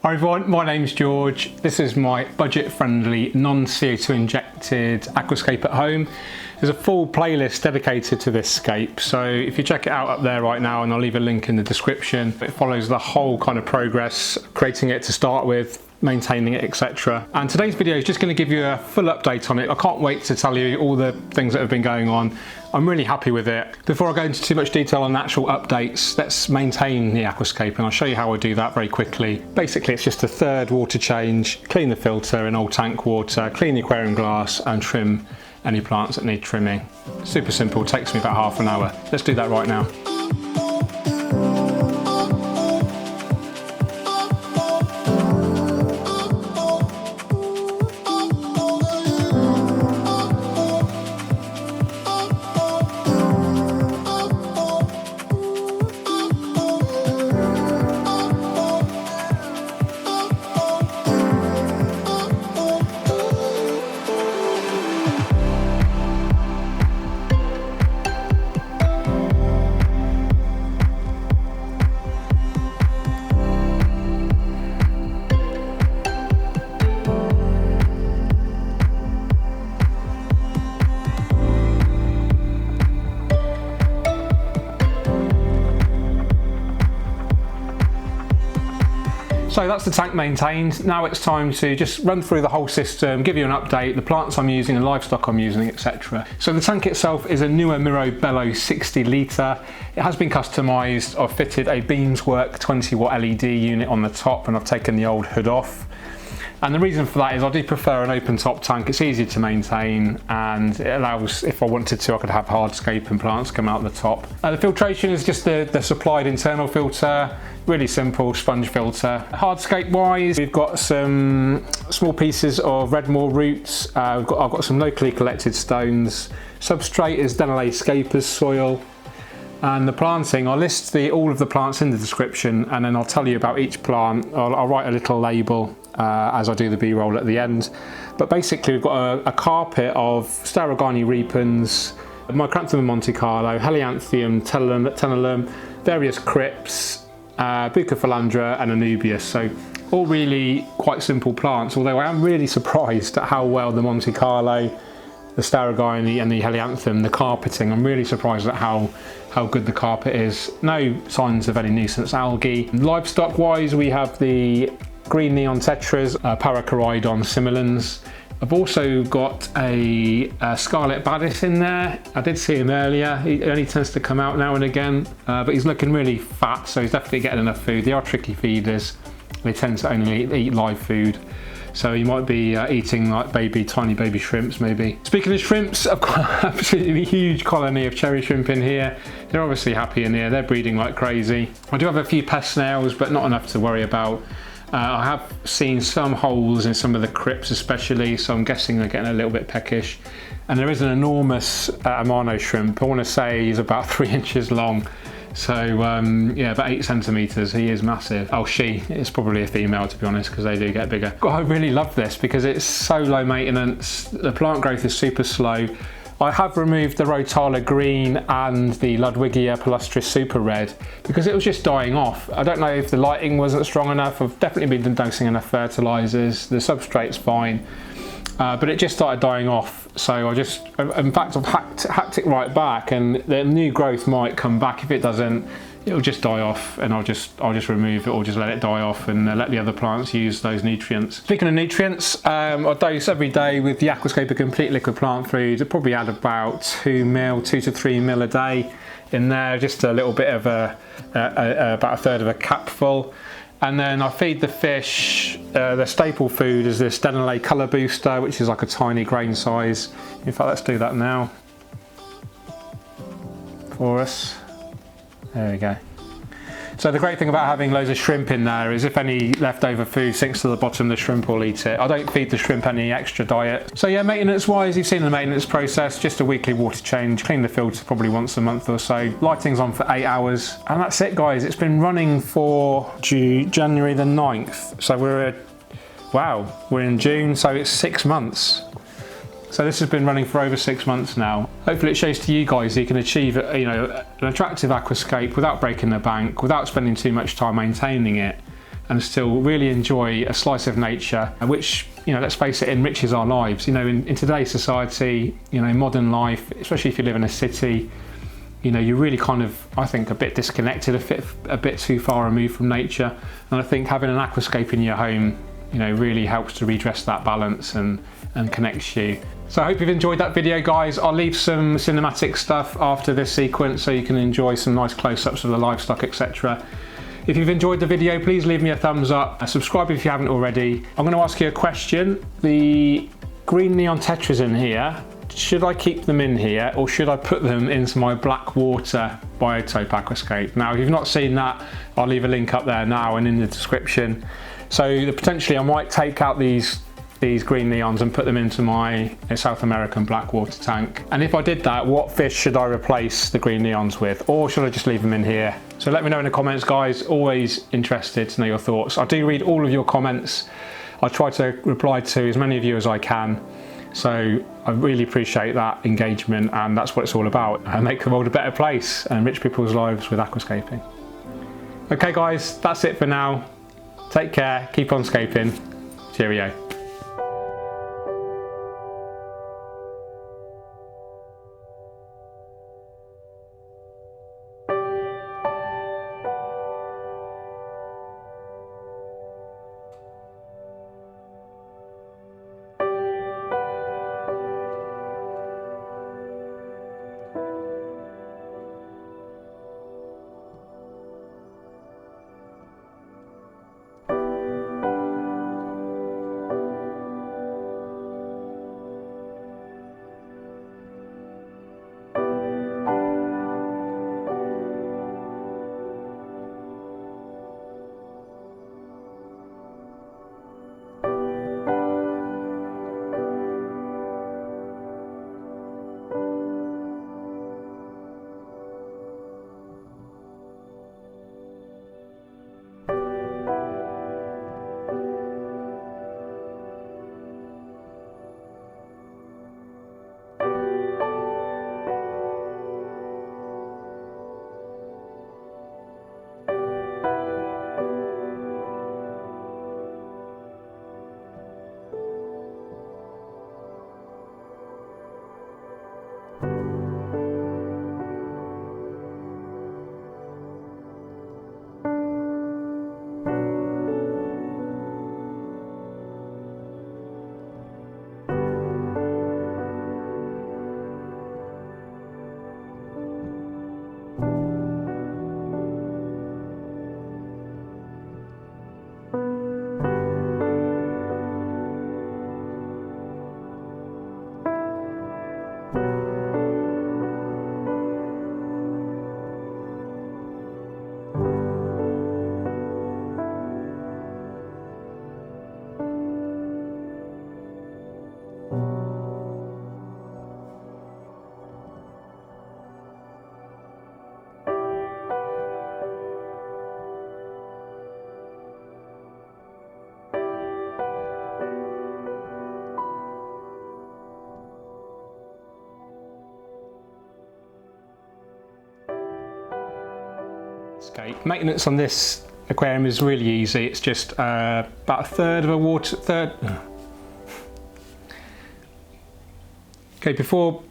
Hi everyone, my name's George. This is my budget-friendly non-CO2 injected aquascape at home. There's a full playlist dedicated to this scape, so if you check it out up there right now, and I'll leave a link in the description, it follows the whole kind of progress, creating it to start with, maintaining it, etc. And today's video is just going to give you a full update on it. I can't wait to tell you all the things that have been going on. I'm really happy with it. Before I go into too much detail on actual updates, let's maintain the aquascape, and I'll show you how I do that very quickly. Basically, it's just a third water change, clean the filter in old tank water, clean the aquarium glass and trim any plants that need trimming. Super simple, takes me about half an hour. Let's do that right now. So that's the tank maintained. Now it's time to just run through the whole system, give you an update, the plants I'm using, the livestock I'm using, etc. So the tank itself is a Nuo Miro Bello 60 litre. It has been customised. I've fitted a Beamswork 20 watt LED unit on the top, and I've taken the old hood off. And the reason for that is I do prefer an open top tank. It's easier to maintain, and it allows, if I wanted to, I could have hardscape and plants come out the top. The filtration is just the supplied internal filter, really simple sponge filter. Hardscape wise, we've got some small pieces of Redmore roots. I've got some locally collected stones. Substrate is Denelay Scapers soil. And the planting, I'll list all of the plants in the description, and then I'll tell you about each plant. I'll write a little label as I do the B-roll at the end. But basically we've got a carpet of Staurogyne repens, Micranthemum Monte Carlo, Helanthium, tenellum, various crypts, Bucephalandra and Anubias. So all really quite simple plants, although I am really surprised at how well the Monte Carlo, the Staurogyne and the Helanthium, the carpeting, I'm really surprised at how good the carpet is. No signs of any nuisance algae. Livestock wise, we have the green neon tetras, Paracoridon similans. I've also got a scarlet baddis in there. I did see him earlier. He only tends to come out now and again, but he's looking really fat, so he's definitely getting enough food. They are tricky feeders. They tend to only eat live food. So you might be eating like tiny baby shrimps maybe. Speaking of shrimps, I've got an absolutely huge colony of cherry shrimp in here. They're obviously happy in here. They're breeding like crazy. I do have a few pest snails, but not enough to worry about. I have seen some holes in some of the crypts especially, so I'm guessing they're getting a little bit peckish. And there is an enormous Amano shrimp. I want to say he's about 3 inches long. So yeah, about 8 centimeters. He is massive. Oh, she. It's probably a female, to be honest, because they do get bigger. I really love this because it's so low maintenance. The plant growth is super slow. I have removed the Rotala green and the Ludwigia palustris super red because it was just dying off. I don't know if the lighting wasn't strong enough. I've definitely been dosing enough fertilizers. The substrate's fine. But it just started dying off, so in fact I've hacked it right back, and the new growth might come back. If it doesn't, it'll just die off, and I'll just remove it or just let it die off and let the other plants use those nutrients. Speaking of nutrients, I dose every day with the Aquascape Complete Liquid Plant Food. I probably add about 2 to 3 mil a day in there, just a little bit of about a third of a capful. And then I feed the fish, the staple food is this Denelay Colour Booster, which is like a tiny grain size. In fact, let's do that now for us. There we go. So the great thing about having loads of shrimp in there is if any leftover food sinks to the bottom, the shrimp will eat it. I don't feed the shrimp any extra diet. So yeah, maintenance wise, you've seen the maintenance process, just a weekly water change, clean the filter probably once a month or so. Lighting's on for 8 hours. And that's it, guys. It's been running for January the 9th. So we're in June, so it's 6 months. So this has been running for over 6 months now. Hopefully it shows to you guys that you can achieve an attractive aquascape without breaking the bank, without spending too much time maintaining it, and still really enjoy a slice of nature, which, you know, let's face it, enriches our lives. You know, in today's society, you know, modern life, especially if you live in a city, you know, you're really kind of, I think, a bit disconnected, a bit too far removed from nature. And I think having an aquascape in your home, you know, really helps to redress that balance and connects you. So I hope you've enjoyed that video, guys. I'll leave some cinematic stuff after this sequence so you can enjoy some nice close-ups of the livestock, etc. If you've enjoyed the video, please leave me a thumbs up. Subscribe if you haven't already. I'm going to ask you a question. The green neon tetras in here, should I keep them in here or should I put them into my black water biotope aquascape? Now, if you've not seen that, I'll leave a link up there now and in the description. So potentially I might take out these green neons and put them into my South American black water tank. And if I did that, what fish should I replace the green neons with? Or should I just leave them in here? So let me know in the comments, guys. Always interested to know your thoughts. I do read all of your comments. I try to reply to as many of you as I can. So I really appreciate that engagement, and that's what it's all about. Make the world a better place and enrich people's lives with aquascaping. Okay guys, that's it for now. Take care, keep on scaping. Cheerio. Maintenance on this aquarium is really easy. It's just about a third of a water, Okay, before